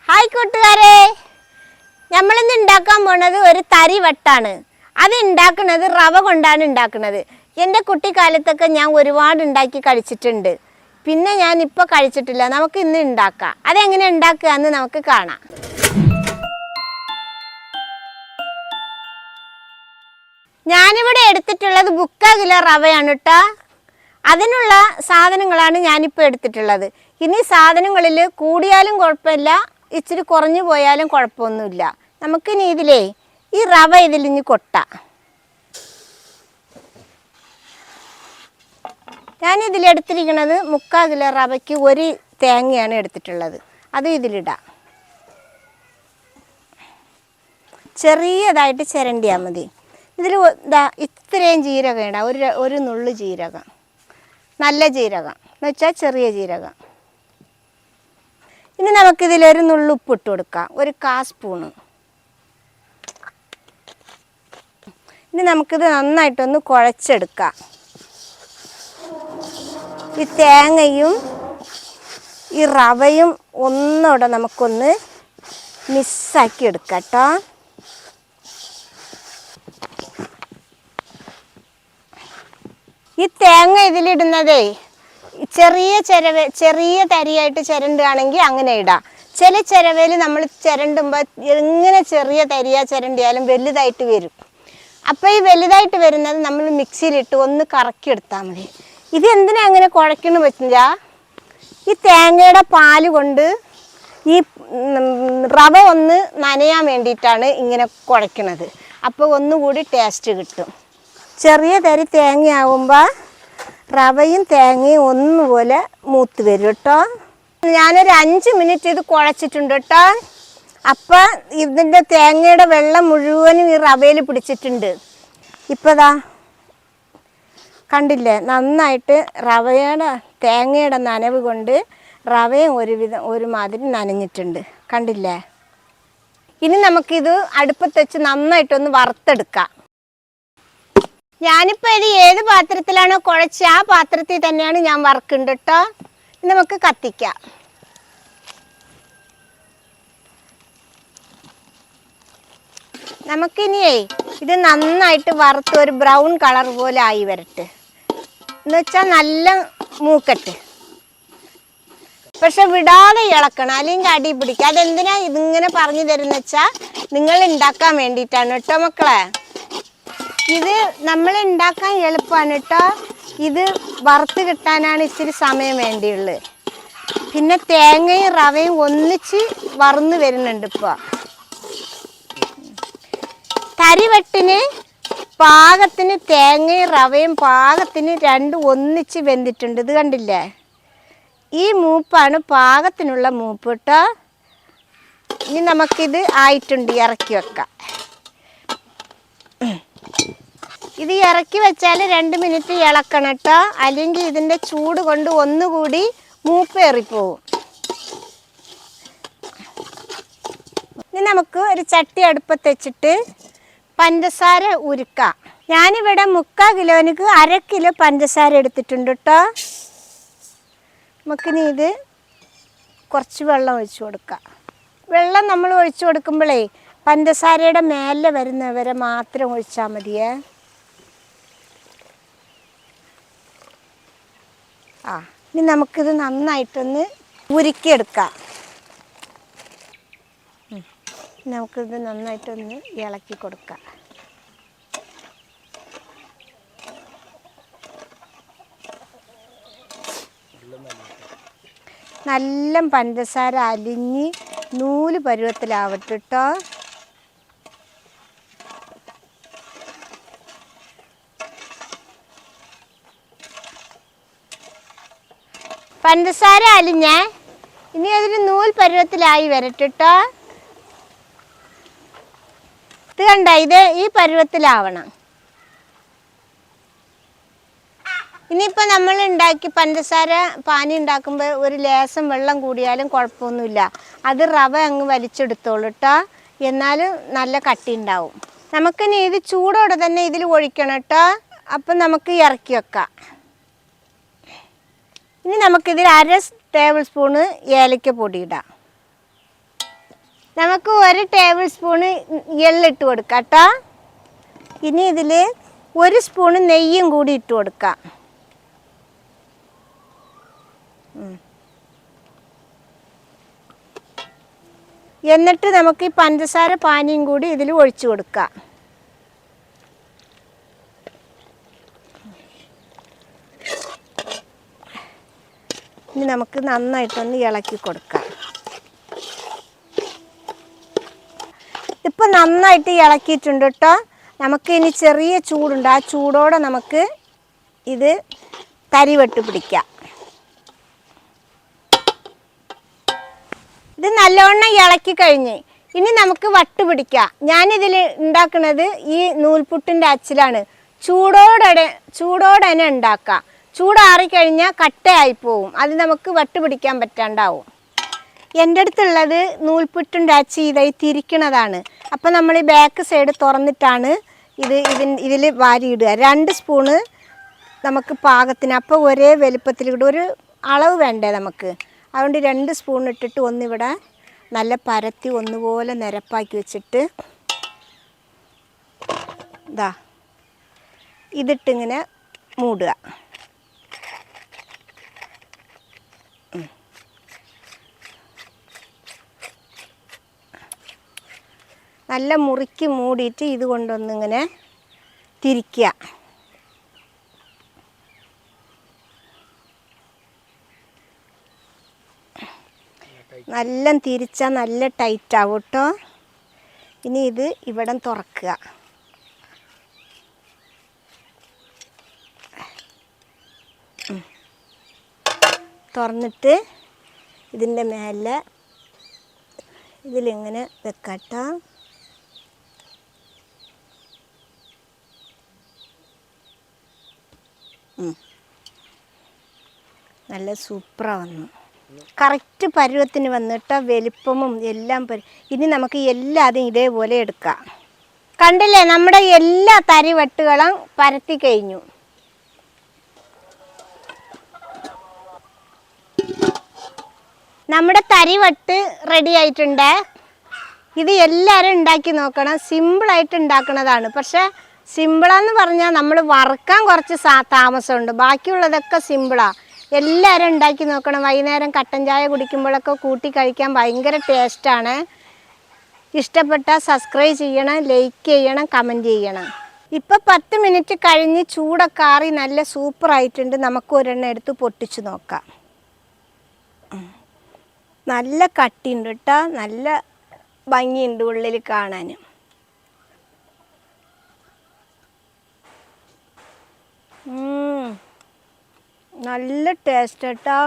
Hi കൂട്ടുകാരെ, നമ്മളിന്ന് ഉണ്ടാക്കാൻ പോണത് ഒരു തരിവട്ടാണ്. അത് ഉണ്ടാക്കുന്നത് റവ കൊണ്ടാണ് ഉണ്ടാക്കുന്നത്. എൻ്റെ കുട്ടിക്കാലത്തൊക്കെ ഞാൻ ഒരുപാട് ഉണ്ടാക്കി കഴിച്ചിട്ടുണ്ട്. പിന്നെ ഞാൻ ഇപ്പോൾ കഴിച്ചിട്ടില്ല. നമുക്ക് ഇന്ന് ഉണ്ടാക്കാം. അതെങ്ങനെ ഉണ്ടാക്കുക എന്ന് നമുക്ക് കാണാം. ഞാനിവിടെ എടുത്തിട്ടുള്ളത് 3/4 കിലോ റവയാണ് കേട്ടോ. അതിനുള്ള സാധനങ്ങളാണ് ഞാനിപ്പോൾ എടുത്തിട്ടുള്ളത്. ഇനി സാധനങ്ങളിൽ കൂടിയാലും കുഴപ്പമില്ല, ഇച്ചിരി കുറഞ്ഞു പോയാലും കുഴപ്പമൊന്നുമില്ല. നമുക്കിനി ഇതിലേ ഈ റവ ഇതിലിഞ്ഞ് കൊട്ടാം. ഞാനിതിലെടുത്തിരിക്കുന്നത് 3/4 കിലോ റവയ്ക്ക് 1 തേങ്ങയാണ് എടുത്തിട്ടുള്ളത്. അത് ഇതിലിടാം. ചെറിയതായിട്ട് ചിരണ്ടിയാൽ മതി. ഇതിൽ ഇത്രയും ജീരകം ഇടാം. ഒരു നുള്ളു ജീരകം, നല്ല ജീരകം എന്ന് വെച്ചാൽ ചെറിയ ജീരകം. ഇനി നമുക്കിതിലൊരു നുള്ളു ഉപ്പിട്ട് കൊടുക്കാം, 1/4 സ്പൂണ്. ഇനി നമുക്കിത് നന്നായിട്ടൊന്ന് കുഴച്ചെടുക്കാം. ഈ തേങ്ങയും ഈ റവയും ഒന്നുകൂടെ നമുക്കൊന്ന് മിക്സാക്കി എടുക്കാം കേട്ടോ. ഈ തേങ്ങ ഇതിലിടുന്നതേ ചെറിയ തരിയായിട്ട് ചിരണ്ടുകയാണെങ്കിൽ അങ്ങനെ ഇടാം. ചില ചിരവയിൽ നമ്മൾ ചിരണ്ടുമ്പോൾ എങ്ങനെ ചെറിയ തരിയാ ചിരണ്ടിയാലും വലുതായിട്ട് വരും. അപ്പോൾ ഈ വലുതായിട്ട് വരുന്നത് നമ്മൾ മിക്സിയിലിട്ട് ഒന്ന് കറക്കിയെടുത്താൽ മതി. ഇത് എന്തിനാ അങ്ങനെ കുഴക്കണമെന്ന് പറ്റില്ല, ഈ തേങ്ങയുടെ പാല് കൊണ്ട് ഈ റവ ഒന്ന് നനയാൻ വേണ്ടിയിട്ടാണ് ഇങ്ങനെ കുഴക്കണത്. അപ്പോൾ ഒന്നുകൂടി ടേസ്റ്റ് കിട്ടും. ചെറിയ തരി തേങ്ങയാകുമ്പോൾ റവയും തേങ്ങയും ഒന്നുപോലെ മൂത്ത് വരും കേട്ടോ. ഞാനൊരു 5 മിനിറ്റ് ഇത് കുഴച്ചിട്ടുണ്ട് കേട്ടോ. അപ്പം ഇതിൻ്റെ തേങ്ങയുടെ വെള്ളം മുഴുവനും ഈ റവയിൽ പിടിച്ചിട്ടുണ്ട്. ഇപ്പോൾ ദാ കണ്ടില്ലേ, നന്നായിട്ട് തേങ്ങയുടെ നനവ് കൊണ്ട് റവയും ഒരുമാതിരി നനഞ്ഞിട്ടുണ്ട്. കണ്ടില്ലേ? ഇനി നമുക്കിത് അടുപ്പത്ത് വെച്ച് നന്നായിട്ടൊന്ന് വറുത്തെടുക്കാം. ഞാനിപ്പോൾ ഇത് ഏത് പാത്രത്തിലാണോ കുഴച്ച് ആ പാത്രത്തിൽ തന്നെയാണ് ഞാൻ വറുക്കുന്നുണ്ട് കേട്ടോ. നമുക്ക് കത്തിക്കാം. നമുക്കിനിയേ ഇത് നന്നായിട്ട് വറുത്ത് ഒരു ബ്രൗൺ കളർ പോലെ ആയി വരട്ടെ. എന്ന് വെച്ചാൽ നല്ല മൂക്കട്ട്, പക്ഷെ വിടാതെ ഇളക്കണം, അല്ലെങ്കിൽ അടി പിടിക്കുക. അതെന്തിനാ ഇതിങ്ങനെ പറഞ്ഞു തരുന്ന വെച്ചാൽ നിങ്ങൾ ഉണ്ടാക്കാൻ വേണ്ടിയിട്ടാണ് കേട്ടോ മക്കളെ. ഇത് നമ്മൾ ഉണ്ടാക്കാൻ എളുപ്പമാണ് കേട്ടോ. ഇത് വറുത്ത് കിട്ടാനാണ് ഇച്ചിരി സമയം വേണ്ടിയുള്ളത്. പിന്നെ തേങ്ങയും റവയും ഒന്നിച്ച് വറന്ന് വരുന്നുണ്ട്. ഇപ്പോൾ തരിവെട്ടിന് പാകത്തിന് തേങ്ങയും റവയും പാകത്തിന് രണ്ടും ഒന്നിച്ച് വെന്തിട്ടുണ്ട്. ഇത് കണ്ടില്ലേ? ഈ മൂപ്പാണ് പാകത്തിനുള്ള മൂപ്പ് കേട്ടോ. ഇനി നമുക്കിത് ആയിട്ടുണ്ട്, ഇറക്കി വെക്കാം. ഇത് ഇറക്കി വെച്ചാൽ 2 മിനിറ്റ് ഇളക്കണം കേട്ടോ, അല്ലെങ്കിൽ ഇതിൻ്റെ ചൂട് കൊണ്ട് ഒന്നുകൂടി മൂപ്പേറിപ്പോവും. ഇനി നമുക്ക് ഒരു ചട്ടി അടുപ്പത്ത് വെച്ചിട്ട് പഞ്ചസാര ഉരുക്കാം. ഞാനിവിടെ 3/4 കിലോനിക്ക് 1/2 കിലോ പഞ്ചസാര എടുത്തിട്ടുണ്ട് കേട്ടോ. നമുക്കിനി ഇത് കുറച്ച് വെള്ളം ഒഴിച്ചു കൊടുക്കാം. വെള്ളം നമ്മൾ ഒഴിച്ചു കൊടുക്കുമ്പോഴേ പഞ്ചസാരയുടെ മേലെ വരുന്നവരെ മാത്രം ഒഴിച്ചാൽ മതിയേ. ഇനി നമുക്കിത് നന്നായിട്ടൊന്ന് ഉരുക്കിയെടുക്കാം. നമുക്കിത് നന്നായിട്ടൊന്ന് ഇളക്കി കൊടുക്കാം. നല്ല പഞ്ചസാര അലിഞ്ഞ് നൂല് പരുവത്തിലാവട്ടെ കേട്ടോ. പഞ്ചസാര അലിഞ്ഞേ, ഇനി അതിന് നൂൽ പരുവത്തിലായി വരട്ടെ കേട്ടോ. ഇത് കണ്ട, ഇത് ഈ പരുവത്തിലാവണം. ഇനിയിപ്പോൾ നമ്മൾ പഞ്ചസാര പാനി ഉണ്ടാക്കുമ്പോൾ ഒരു ലേശം വെള്ളം കൂടിയാലും കുഴപ്പമൊന്നുമില്ല. അത് റവ അങ്ങ് വലിച്ചെടുത്തോളൂ കേട്ടോ. എന്നാലും നല്ല കട്ടി ഉണ്ടാവും. നമുക്കിനി ഇത് ചൂടോടെ തന്നെ ഇതിൽ ഒഴിക്കണം കേട്ടോ. അപ്പം നമുക്ക് ഇറക്കി വെക്കാം. ഇനി നമുക്കിതിൽ 1/2 ടേബിൾ സ്പൂണ് ഏലക്ക പൊടി ഇടാം. നമുക്ക് 1 ടേബിൾ സ്പൂണ് എള്ളിട്ട് കൊടുക്കാം കേട്ടോ. ഇനി ഇതിൽ 1 സ്പൂണ് നെയ്യും കൂടി ഇട്ട് കൊടുക്കാം. എന്നിട്ട് നമുക്ക് ഈ പഞ്ചസാര പാനിയും കൂടി ഇതിൽ ഒഴിച്ചു കൊടുക്കാം. ഇനി നമുക്ക് നന്നായിട്ടൊന്ന് ഇളക്കി കൊടുക്കാം. ഇപ്പം നന്നായിട്ട് ഇളക്കിയിട്ടുണ്ട് കേട്ടോ. നമുക്ക് ഇനി ചെറിയ ചൂടുണ്ട്. ആ ചൂടോടെ നമുക്ക് ഇത് തരിവട്ട് പിടിക്കാം. ഇത് നല്ലവണ്ണം ഇളക്കി കഴിഞ്ഞ് ഇനി നമുക്ക് വട്ട് പിടിക്കാം. ഞാനിതിൽ ഉണ്ടാക്കുന്നത് ഈ നൂൽപുട്ടിൻ്റെ അച്ചിലാണ്. ചൂടോടെ തന്നെ ഉണ്ടാക്കാം. ചൂടാറിക്കഴിഞ്ഞാൽ കട്ടയായി പോവും. അത് നമുക്ക് വട്ട് പിടിക്കാൻ പറ്റാണ്ടാവും. എൻ്റെ അടുത്തുള്ളത് നൂൽപുട്ടിൻ്റെ അച്ചി ഇതായി തിരിക്കണതാണ്. അപ്പം നമ്മൾ ഈ ബാക്ക് സൈഡ് തുറന്നിട്ടാണ് ഇതിൽ വാരിയിടുക. 2 സ്പൂണ് നമുക്ക് പാകത്തിന്. അപ്പോൾ ഒരേ വലുപ്പത്തിലിടും. ഒരു അളവ് വേണ്ടേ നമുക്ക്. അതുകൊണ്ട് 2 സ്പൂൺ ഇട്ടിട്ട് ഒന്നിവിടെ നല്ല പരത്തി ഒന്നുപോലെ നിരപ്പാക്കി വെച്ചിട്ട് ഇതാ ഇതിട്ടിങ്ങനെ മൂടുക. നല്ല മുറുക്കി മൂടിയിട്ട് ഇത് കൊണ്ടൊന്നിങ്ങനെ തിരിക്കുക. നല്ല തിരിച്ചാൽ നല്ല ടൈറ്റ് ആവും കേട്ടോ. ഇനി ഇത് ഇവിടെ തുറക്കുക. തുറന്നിട്ട് ഇതിൻ്റെ മേലെ ഇതിലിങ്ങനെ വെക്കട്ടോ. നല്ല സൂപ്പറാണ് വന്നു. കറക്റ്റ് പരുവത്തിന് വന്നിട്ട് വലിപ്പമും എല്ലാം ഇനി നമുക്ക് എല്ലാതും ഇതേപോലെ എടുക്കാം. കണ്ടില്ലേ, നമ്മുടെ എല്ലാ തരിവട്ടുകളും പരത്തി കഴിഞ്ഞു. നമ്മുടെ തരിവട്ട് റെഡി ആയിട്ടുണ്ട്. ഇത് എല്ലാവരും ഉണ്ടാക്കി നോക്കണം. സിമ്പിളായിട്ട് ഉണ്ടാക്കുന്നതാണ്. പക്ഷേ സിമ്പിളാന്ന് പറഞ്ഞാൽ നമ്മൾ വറുക്കാൻ കുറച്ച് താമസമുണ്ട്. ബാക്കിയുള്ളതൊക്കെ സിമ്പിളാണ്. എല്ലാവരും ഉണ്ടാക്കി നോക്കണം. വൈകുന്നേരം കട്ടൻ ചായ കുടിക്കുമ്പോഴൊക്കെ കൂട്ടി കഴിക്കാൻ ഭയങ്കര ടേസ്റ്റാണ്. ഇഷ്ടപ്പെട്ടാൽ സബ്സ്ക്രൈബ് ചെയ്യണം, ലൈക്ക് ചെയ്യണം, കമൻറ്റ് ചെയ്യണം. ഇപ്പോൾ 10 മിനിറ്റ് കഴിഞ്ഞ് ചൂടൊക്കെ ആറി നല്ല സൂപ്പറായിട്ടുണ്ട്. നമുക്ക് ഒരെണ്ണം എടുത്ത് പൊട്ടിച്ച് നോക്കാം. നല്ല കട്ടിയുണ്ട് കേട്ടോ. നല്ല ഭംഗിയുണ്ട് ഉള്ളിൽ കാണാൻ. നല്ല ടേസ്റ്റ് കേട്ടോ.